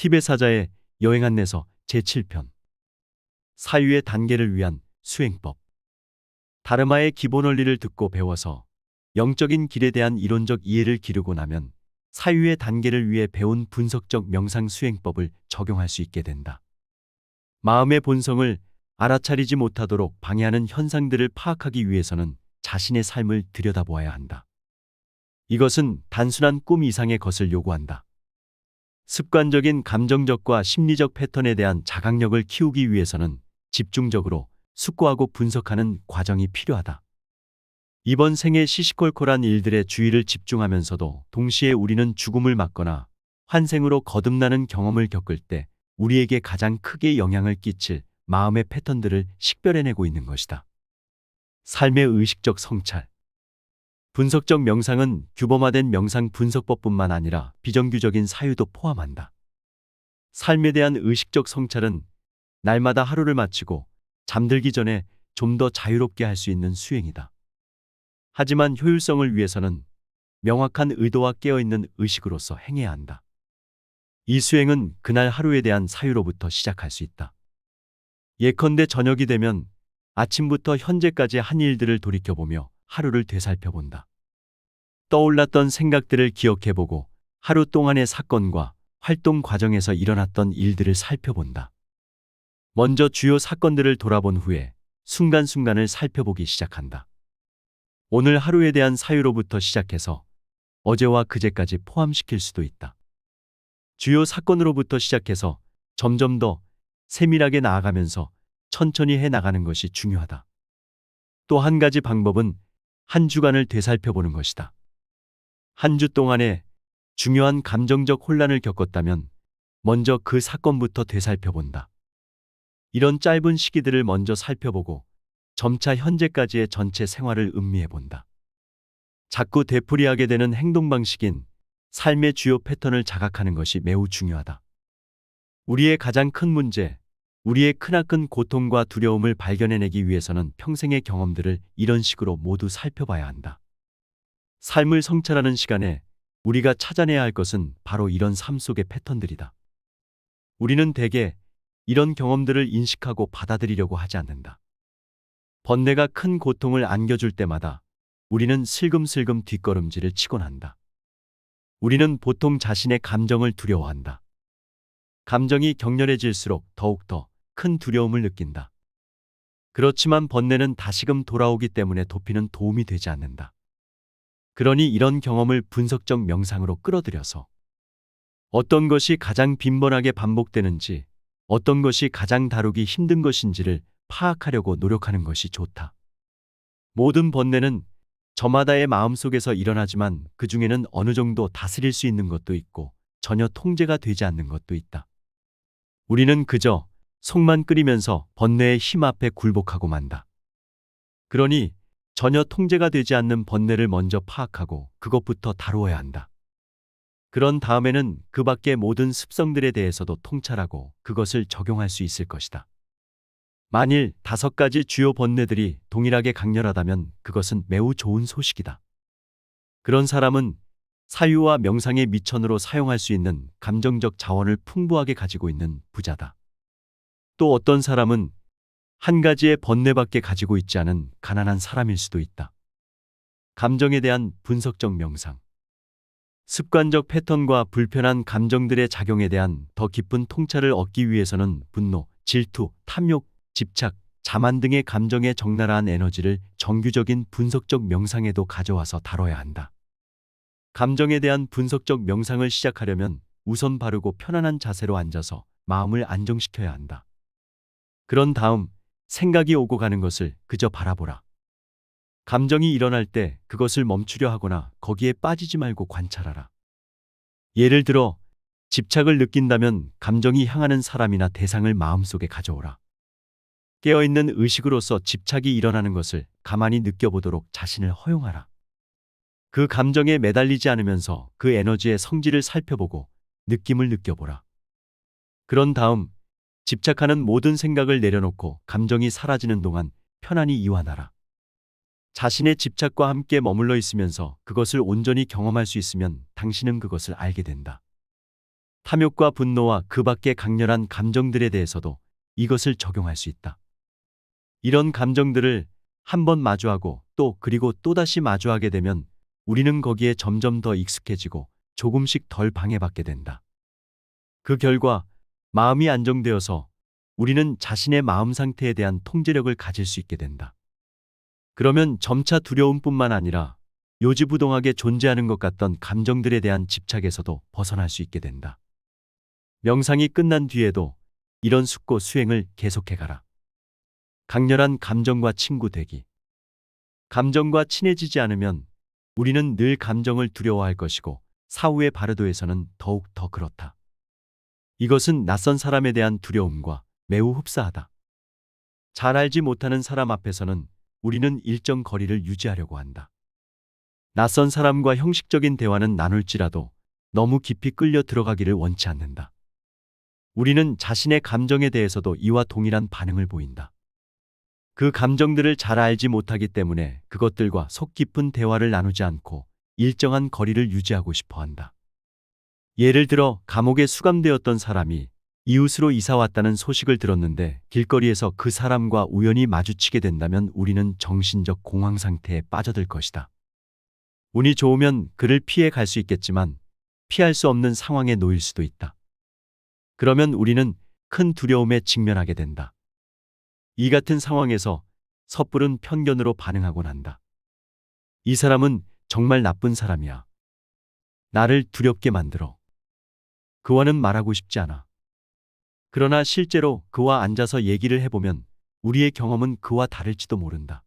티베 사자의 여행 안내서 제7편 사유의 단계를 위한 수행법. 다르마의 기본 원리를 듣고 배워서 영적인 길에 대한 이론적 이해를 기르고 나면 사유의 단계를 위해 배운 분석적 명상 수행법을 적용할 수 있게 된다. 마음의 본성을 알아차리지 못하도록 방해하는 현상들을 파악하기 위해서는 자신의 삶을 들여다보아야 한다. 이것은 단순한 꿈 이상의 것을 요구한다. 습관적인 감정적과 심리적 패턴에 대한 자각력을 키우기 위해서는 집중적으로 숙고하고 분석하는 과정이 필요하다. 이번 생의 시시콜콜한 일들에 주의를 집중하면서도 동시에 우리는 죽음을 맞거나 환생으로 거듭나는 경험을 겪을 때 우리에게 가장 크게 영향을 끼칠 마음의 패턴들을 식별해내고 있는 것이다. 삶의 의식적 성찰. 분석적 명상은 규범화된 명상 분석법뿐만 아니라 비정규적인 사유도 포함한다. 삶에 대한 의식적 성찰은 날마다 하루를 마치고 잠들기 전에 좀 더 자유롭게 할 수 있는 수행이다. 하지만 효율성을 위해서는 명확한 의도와 깨어있는 의식으로서 행해야 한다. 이 수행은 그날 하루에 대한 사유로부터 시작할 수 있다. 예컨대 저녁이 되면 아침부터 현재까지 한 일들을 돌이켜보며 하루를 되살펴본다. 떠올랐던 생각들을 기억해보고 하루 동안의 사건과 활동 과정에서 일어났던 일들을 살펴본다. 먼저 주요 사건들을 돌아본 후에 순간순간을 살펴보기 시작한다. 오늘 하루에 대한 사유로부터 시작해서 어제와 그제까지 포함시킬 수도 있다. 주요 사건으로부터 시작해서 점점 더 세밀하게 나아가면서 천천히 해 나가는 것이 중요하다. 또 한 가지 방법은 한 주간을 되살펴보는 것이다. 한 주 동안에 중요한 감정적 혼란을 겪었다면 먼저 그 사건부터 되살펴본다. 이런 짧은 시기들을 먼저 살펴보고 점차 현재까지의 전체 생활을 음미해본다. 자꾸 되풀이하게 되는 행동 방식인 삶의 주요 패턴을 자각하는 것이 매우 중요하다. 우리의 가장 큰 문제, 우리의 크나큰 고통과 두려움을 발견해내기 위해서는 평생의 경험들을 이런 식으로 모두 살펴봐야 한다. 삶을 성찰하는 시간에 우리가 찾아내야 할 것은 바로 이런 삶 속의 패턴들이다. 우리는 대개 이런 경험들을 인식하고 받아들이려고 하지 않는다. 번뇌가 큰 고통을 안겨줄 때마다 우리는 슬금슬금 뒷걸음질을 치곤 한다. 우리는 보통 자신의 감정을 두려워한다. 감정이 격렬해질수록 더욱더 큰 두려움을 느낀다. 그렇지만 번뇌는 다시금 돌아오기 때문에 도피는 도움이 되지 않는다. 그러니 이런 경험을 분석적 명상으로 끌어들여서 어떤 것이 가장 빈번하게 반복되는지, 어떤 것이 가장 다루기 힘든 것인지를 파악하려고 노력하는 것이 좋다. 모든 번뇌는 저마다의 마음속에서 일어나지만 그 중에는 어느 정도 다스릴 수 있는 것도 있고 전혀 통제가 되지 않는 것도 있다. 우리는 그저 속만 끓이면서 번뇌의 힘 앞에 굴복하고 만다. 그러니 전혀 통제가 되지 않는 번뇌를 먼저 파악하고 그것부터 다루어야 한다. 그런 다음에는 그 밖의 모든 습성들에 대해서도 통찰하고 그것을 적용할 수 있을 것이다. 만일 5가지 주요 번뇌들이 동일하게 강렬하다면 그것은 매우 좋은 소식이다. 그런 사람은 사유와 명상의 미천으로 사용할 수 있는 감정적 자원을 풍부하게 가지고 있는 부자다. 또 어떤 사람은 한 가지의 번뇌밖에 가지고 있지 않은 가난한 사람일 수도 있다. 감정에 대한 분석적 명상. 습관적 패턴과 불편한 감정들의 작용에 대한 더 깊은 통찰을 얻기 위해서는 분노, 질투, 탐욕, 집착, 자만 등의 감정의 적나라한 에너지를 정규적인 분석적 명상에도 가져와서 다뤄야 한다. 감정에 대한 분석적 명상을 시작하려면 우선 바르고 편안한 자세로 앉아서 마음을 안정시켜야 한다. 그런 다음 생각이 오고 가는 것을 그저 바라보라. 감정이 일어날 때 그것을 멈추려 하거나 거기에 빠지지 말고 관찰하라. 예를 들어 집착을 느낀다면 감정이 향하는 사람이나 대상을 마음속에 가져오라. 깨어있는 의식으로서 집착이 일어나는 것을 가만히 느껴보도록 자신을 허용하라. 그 감정에 매달리지 않으면서 그 에너지의 성질을 살펴보고 느낌을 느껴보라. 그런 다음 집착하는 모든 생각을 내려놓고 감정이 사라지는 동안 편안히 이완하라. 자신의 집착과 함께 머물러 있으면서 그것을 온전히 경험할 수 있으면 당신은 그것을 알게 된다. 탐욕과 분노와 그 밖의 강렬한 감정들에 대해서도 이것을 적용할 수 있다. 이런 감정들을 한 번 마주하고 또 그리고 또다시 마주하게 되면 우리는 거기에 점점 더 익숙해지고 조금씩 덜 방해받게 된다. 그 결과 마음이 안정되어서 우리는 자신의 마음 상태에 대한 통제력을 가질 수 있게 된다. 그러면 점차 두려움뿐만 아니라 요지부동하게 존재하는 것 같던 감정들에 대한 집착에서도 벗어날 수 있게 된다. 명상이 끝난 뒤에도 이런 숙고 수행을 계속해가라. 강렬한 감정과 친구 되기. 감정과 친해지지 않으면 우리는 늘 감정을 두려워할 것이고 사후의 바르도에서는 더욱 더 그렇다. 이것은 낯선 사람에 대한 두려움과 매우 흡사하다. 잘 알지 못하는 사람 앞에서는 우리는 일정 거리를 유지하려고 한다. 낯선 사람과 형식적인 대화는 나눌지라도 너무 깊이 끌려 들어가기를 원치 않는다. 우리는 자신의 감정에 대해서도 이와 동일한 반응을 보인다. 그 감정들을 잘 알지 못하기 때문에 그것들과 속 깊은 대화를 나누지 않고 일정한 거리를 유지하고 싶어 한다. 예를 들어 감옥에 수감되었던 사람이 이웃으로 이사 왔다는 소식을 들었는데 길거리에서 그 사람과 우연히 마주치게 된다면 우리는 정신적 공황 상태에 빠져들 것이다. 운이 좋으면 그를 피해 갈 수 있겠지만 피할 수 없는 상황에 놓일 수도 있다. 그러면 우리는 큰 두려움에 직면하게 된다. 이 같은 상황에서 섣부른 편견으로 반응하곤 한다. 이 사람은 정말 나쁜 사람이야. 나를 두렵게 만들어. 그와는 말하고 싶지 않아. 그러나 실제로 그와 앉아서 얘기를 해보면 우리의 경험은 그와 다를지도 모른다.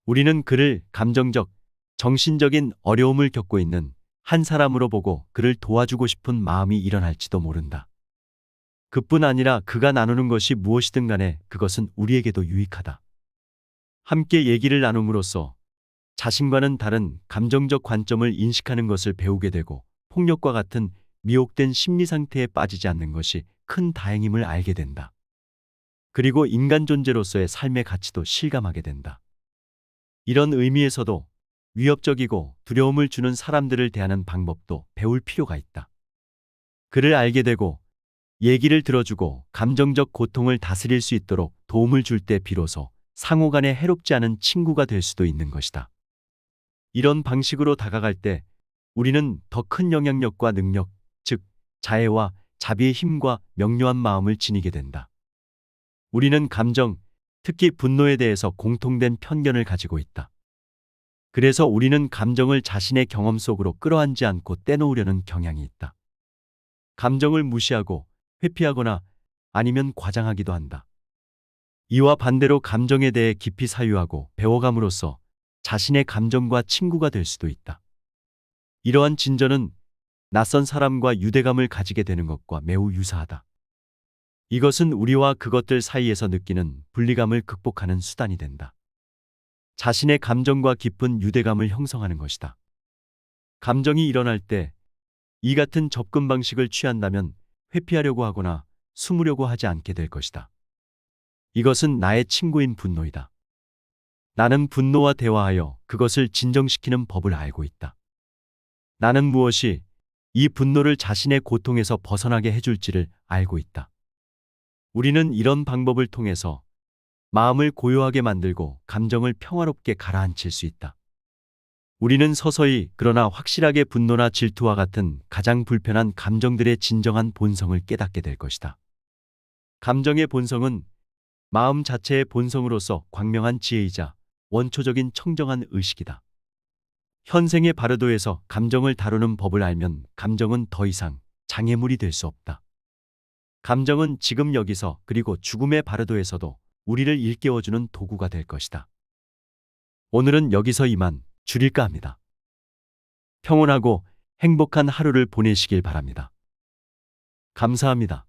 우리는 그를 감정적, 정신적인 어려움을 겪고 있는 한 사람으로 보고 그를 도와주고 싶은 마음이 일어날지도 모른다. 그뿐 아니라 그가 나누는 것이 무엇이든 간에 그것은 우리에게도 유익하다. 함께 얘기를 나눔으로써 자신과는 다른 감정적 관점을 인식하는 것을 배우게 되고 폭력과 같은 미혹된 심리 상태에 빠지지 않는 것이 큰 다행임을 알게 된다. 그리고 인간 존재로서의 삶의 가치도 실감하게 된다. 이런 의미에서도 위협적이고 두려움을 주는 사람들을 대하는 방법도 배울 필요가 있다. 그를 알게 되고 얘기를 들어주고 감정적 고통을 다스릴 수 있도록 도움을 줄 때 비로소 상호 간에 해롭지 않은 친구가 될 수도 있는 것이다. 이런 방식으로 다가갈 때 우리는 더 큰 영향력과 능력, 즉 자애와 자비의 힘과 명료한 마음을 지니게 된다. 우리는 감정, 특히 분노에 대해서 공통된 편견을 가지고 있다. 그래서 우리는 감정을 자신의 경험 속으로 끌어안지 않고 떼놓으려는 경향이 있다. 감정을 무시하고 회피하거나 아니면 과장하기도 한다. 이와 반대로 감정에 대해 깊이 사유하고 배워감으로써 자신의 감정과 친구가 될 수도 있다. 이러한 진전은 낯선 사람과 유대감을 가지게 되는 것과 매우 유사하다. 이것은 우리와 그것들 사이에서 느끼는 분리감을 극복하는 수단이 된다. 자신의 감정과 깊은 유대감을 형성하는 것이다. 감정이 일어날 때 이 같은 접근 방식을 취한다면 회피하려고 하거나 숨으려고 하지 않게 될 것이다. 이것은 나의 친구인 분노이다. 나는 분노와 대화하여 그것을 진정시키는 법을 알고 있다. 나는 무엇이 이 분노를 자신의 고통에서 벗어나게 해줄지를 알고 있다. 우리는 이런 방법을 통해서 마음을 고요하게 만들고 감정을 평화롭게 가라앉힐 수 있다. 우리는 서서히 그러나 확실하게 분노나 질투와 같은 가장 불편한 감정들의 진정한 본성을 깨닫게 될 것이다. 감정의 본성은 마음 자체의 본성으로서 광명한 지혜이자 원초적인 청정한 의식이다. 현생의 바르도에서 감정을 다루는 법을 알면 감정은 더 이상 장애물이 될 수 없다. 감정은 지금 여기서 그리고 죽음의 바르도에서도 우리를 일깨워주는 도구가 될 것이다. 오늘은 여기서 이만 줄일까 합니다. 평온하고 행복한 하루를 보내시길 바랍니다. 감사합니다.